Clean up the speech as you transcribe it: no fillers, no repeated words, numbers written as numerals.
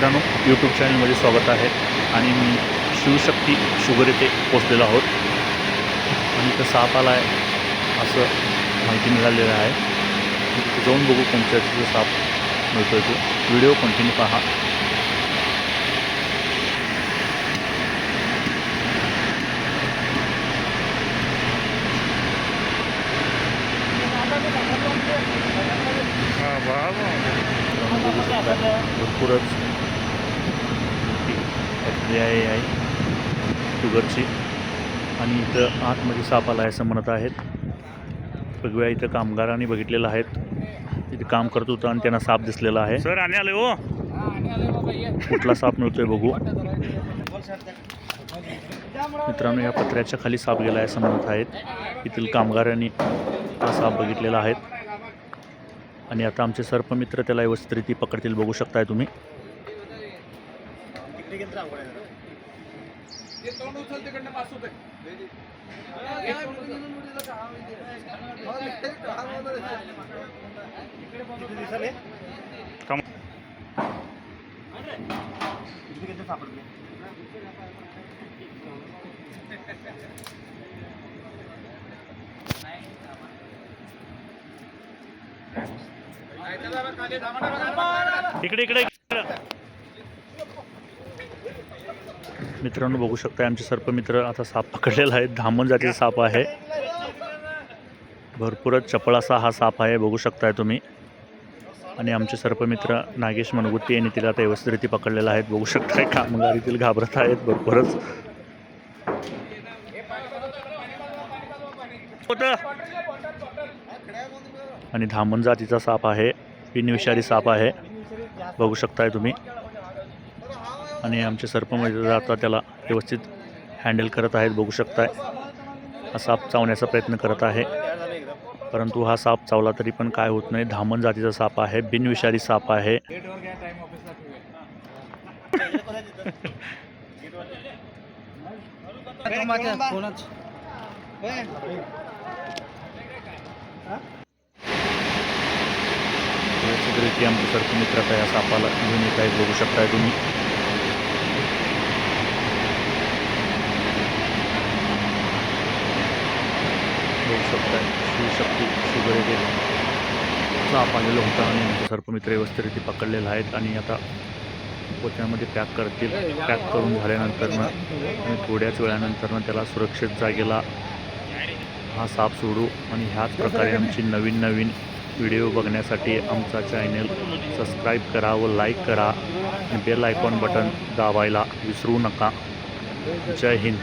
मित्रांनो, यूट्यूब चॅनलमध्ये स्वागत आहे आणि मी शिवशक्ती शुगर येथे पोचलेलो आहोत आणि इथं साप आला आहे असं माहिती मिळालेलं आहे. तिथे जाऊन बघू कोणत्या तिथं साप मिळतो तो. व्हिडिओ कंटिन्यू पहा. भरपूरच फॅक्टरी आहे शुगरची आणि इथं आतमध्ये साप आला आहे असं म्हणत आहेत. बघूया, इथं कामगारांनी बघितलेलं आहेत, तिथे काम करत होतं आणि त्यांना साप दिसलेला आहे. सर आणि आले हो, कुठला साप मिळतोय बघू. मित्रांनो, या पत्र्याच्या खाली साप गेला आहे असं म्हणत आहेत. येथील कामगारांनी हा साप बघितलेला आहे आणि आता आमचे सर्पमित्र त्याला व्यवस्थित पकडतील, बघू शकताय तुम्ही. इकडे इकडे मित्रांनो, बघू शकता आमचे सर्पमित्र आता साप पकडलेला आहे. धामण जातीचा साप आहे. भरपूरच चपळ असा हा साप आहे, बघू शकताय तुम्ही. आणि आमचे सर्पमित्र नागेश मनगुत्ती यांनी तिला आता व्यवस्थित पकडलेला आहे, बघू शकताय. कामगार येथील घाबरत आहेत भरपूरच. आणि धामण जातीचा साप आहे, बिनविषारी साप आहे, बघू शकताय तुम्ही. आणि आमचे सर्पमित्र आता त्याला व्यवस्थित हँडल करत आहेत, बघू शकताय. हा साप चावण्याचा प्रयत्न करत आहे, परंतु हा साप चावला तरी पण काय होत नाही. धामण जातीचा साप आहे, बिनविषारी साप आहे. आमचे सर्पमित्र आता या सापाला घेऊन येत आहेत, बघू शकताय तुम्ही. बघू शकताय शिवशक्ती शुगर येथे साप आलेलं होतं आणि आमचे सर्पमित्र व्यवस्थित पकडलेलं आहेत आणि आता पोत्यामध्ये पॅक करतील. पॅक करून झाल्यानंतर आणि थोड्याच वेळानंतर त्याला सुरक्षित जागेला हा साप सोडू. आणि ह्याच प्रकारे आमची नवीन व्हिडिओ बघण्यासाठी आमचा चॅनल सबस्क्राईब करा व लाईक करा आणि बेल आयकॉन बटन दाबायला विसरू नका. जय हिंद.